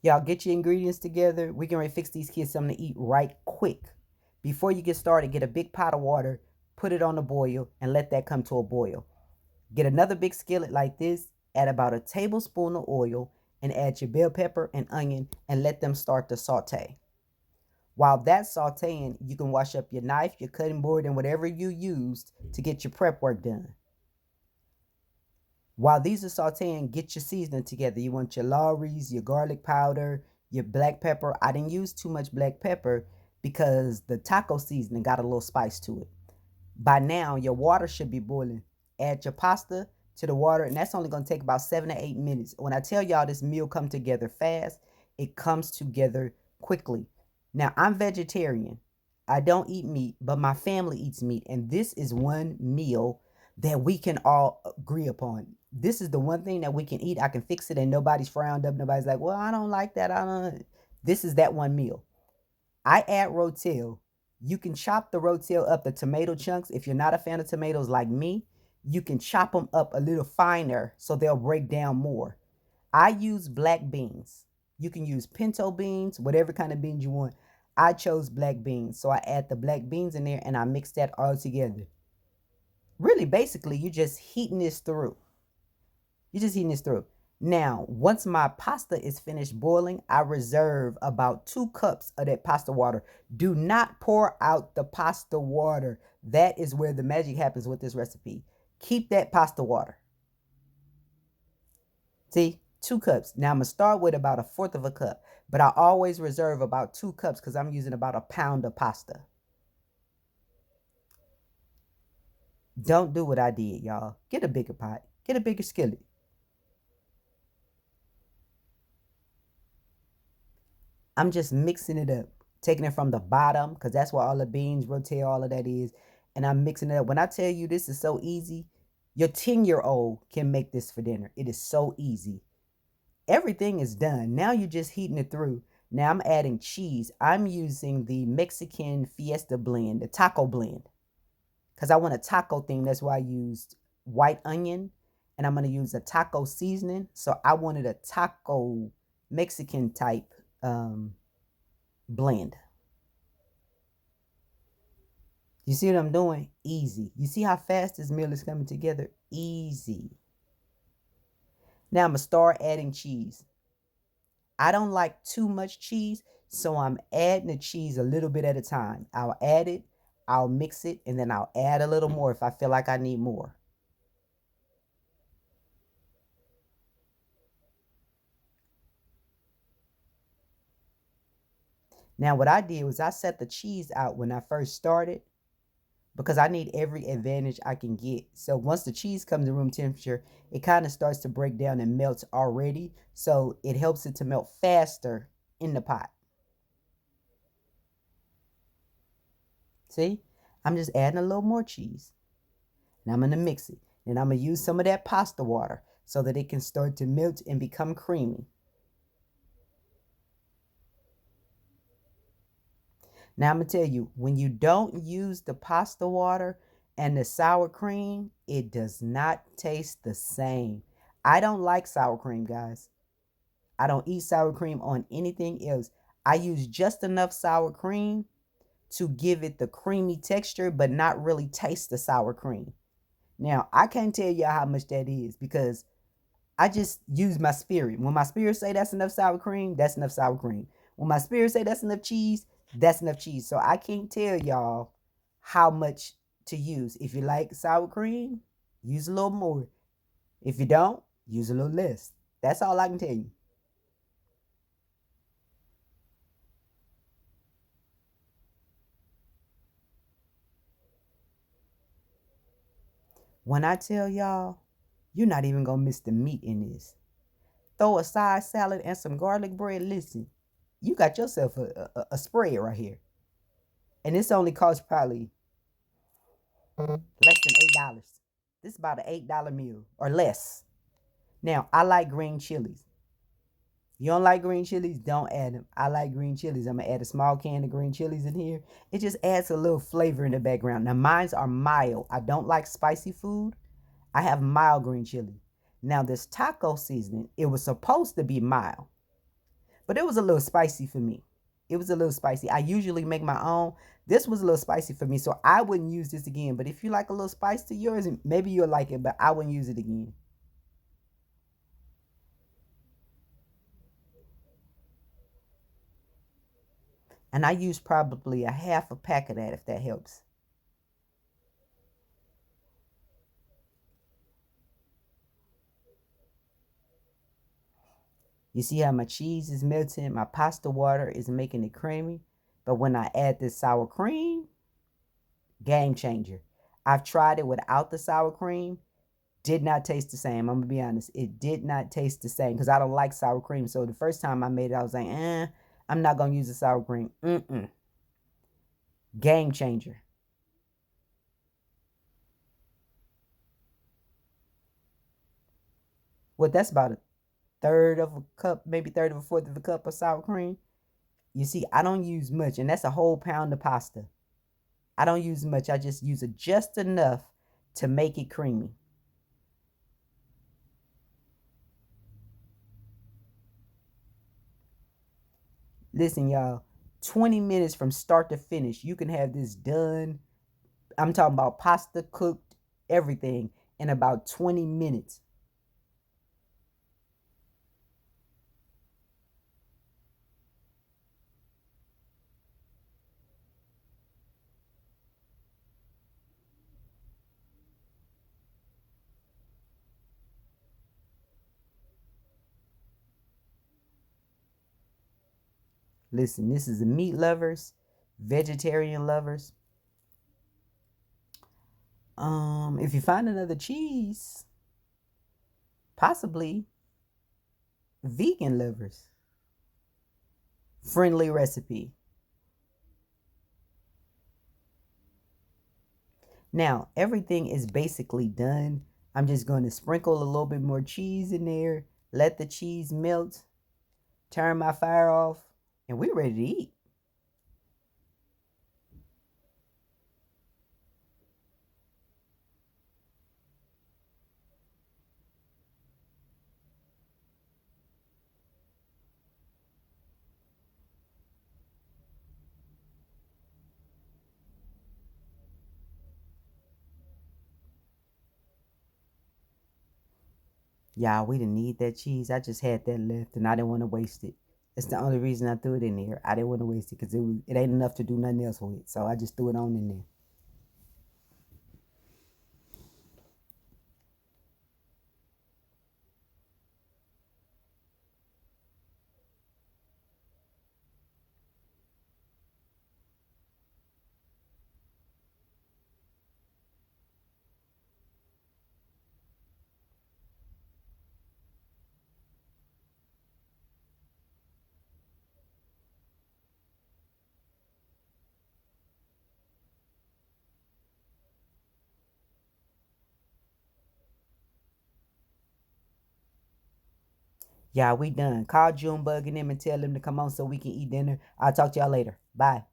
Y'all get your ingredients together. We can fix these kids something to eat right quick. Before you get started, get a big pot of water, put it on the boil, and let that come to a boil. Get another big skillet like this, add about a tablespoon of oil, and add your bell pepper and onion and let them start to saute. While that's sauteing, you can wash up your knife, your cutting board, and whatever you used to get your prep work done. While these are sauteing, get your seasoning together. You want your Lawry's, your garlic powder, your black pepper. I didn't use too much black pepper because the taco seasoning got a little spice to it. By now, your water should be boiling. Add your pasta to the water, and that's only going to take about 7 to 8 minutes. When I tell y'all this meal come together fast, it comes together quickly. Now, I'm vegetarian. I don't eat meat, but my family eats meat, and this is one meal that we can all agree upon. This is the one thing that we can eat. I can fix it, and nobody's frowned up. Nobody's like, well, I don't like that. I don't. This is that one meal. I add rotel. You can chop the rotel up, the tomato chunks. If you're not a fan of tomatoes like me, you can chop them up a little finer so they'll break down more. I use black beans. You can use pinto beans, whatever kind of beans you want. I chose black beans, so I add the black beans in there and I mix that all together. Really, basically, you're just heating this through. You're just heating this through. Now, once my pasta is finished boiling, I reserve about 2 cups of that pasta water. Do not pour out the pasta water. That is where the magic happens with this recipe. Keep that pasta water. See, 2 cups. Now, I'm going to start with about 1/4 of a cup, but I always reserve about 2 cups because I'm using about a pound of pasta. Don't do what I did, y'all. Get a bigger pot. Get a bigger skillet. I'm just mixing it up, taking it from the bottom because that's where all the beans, rotel, all of that is. And I'm mixing it up. When I tell you this is so easy, your 10-year-old can make this for dinner. It is so easy. Everything is done. Now you're just heating it through. Now I'm adding cheese. I'm using the Mexican Fiesta blend, the taco blend, because I want a taco theme. That's why I used white onion, and I'm going to use a taco seasoning. So I wanted a taco Mexican type blend. You see what I'm doing? Easy. You see how fast this meal is coming together? Easy. Now I'm going to start adding cheese. I don't like too much cheese, so I'm adding the cheese a little bit at a time. I'll add it, I'll mix it, and then I'll add a little more if I feel like I need more. Now what I did was I set the cheese out when I first started because I need every advantage I can get. So once the cheese comes to room temperature, it kind of starts to break down and melts already. So it helps it to melt faster in the pot. See, I'm just adding a little more cheese. And I'm going to mix it. And I'm going to use some of that pasta water so that it can start to melt and become creamy. Now I'm going to tell you, when you don't use the pasta water and the sour cream, it does not taste the same. I don't like sour cream, guys. I don't eat sour cream on anything else. I use just enough sour cream to give it the creamy texture, but not really taste the sour cream. Now, I can't tell you how much that is because I just use my spirit. When my spirit say that's enough sour cream, that's enough sour cream. When my spirit say that's enough cheese, that's enough cheese. So I can't tell y'all how much to use. If you like sour cream, use a little more. If you don't, use a little less. That's all I can tell you. When I tell y'all, you're not even going to miss the meat in this. Throw a side salad and some garlic bread. Listen, you got yourself a spread right here. And this only costs probably less than $8. This is about an $8 meal or less. Now, I like green chilies. If you don't like green chilies, don't add them. I like green chilies. I'm going to add a small can of green chilies in here. It just adds a little flavor in the background. Now, mines are mild. I don't like spicy food. I have mild green chili. Now, this taco seasoning, it was supposed to be mild. But it was a little spicy for me. It was a little spicy. I usually make my own. This was a little spicy for me, so I wouldn't use this again. But if you like a little spice to yours, maybe you'll like it, but I wouldn't use it again. And I use probably a half a pack of that if that helps. You see how my cheese is melting? My pasta water is making it creamy. But when I add this sour cream, game changer. I've tried it without the sour cream. Did not taste the same. I'm gonna be honest. It did not taste the same because I don't like sour cream. So the first time I made it, I was like, I'm not gonna use the sour cream. Game changer. Well, that's about a third of a cup, maybe third of a fourth of a cup of sour cream. You see, I don't use much, and that's a whole pound of pasta. I don't use much. I just use it just enough to make it creamy. Listen, y'all, 20 minutes from start to finish, you can have this done. I'm talking about pasta cooked, everything in about 20 minutes. Listen, this is the meat lovers, vegetarian lovers. If you find another cheese, possibly vegan lovers. Friendly recipe. Now, everything is basically done. I'm just going to sprinkle a little bit more cheese in there, let the cheese melt, turn my fire off, and we're ready to eat. Y'all, we didn't need that cheese. I just had that left and I didn't want to waste it. That's the only reason I threw it in there. I didn't want to waste it because it ain't enough to do nothing else with. So I just threw it on in there. Yeah, we done. Call Junebug and them and tell them to come on so we can eat dinner. I'll talk to y'all later. Bye.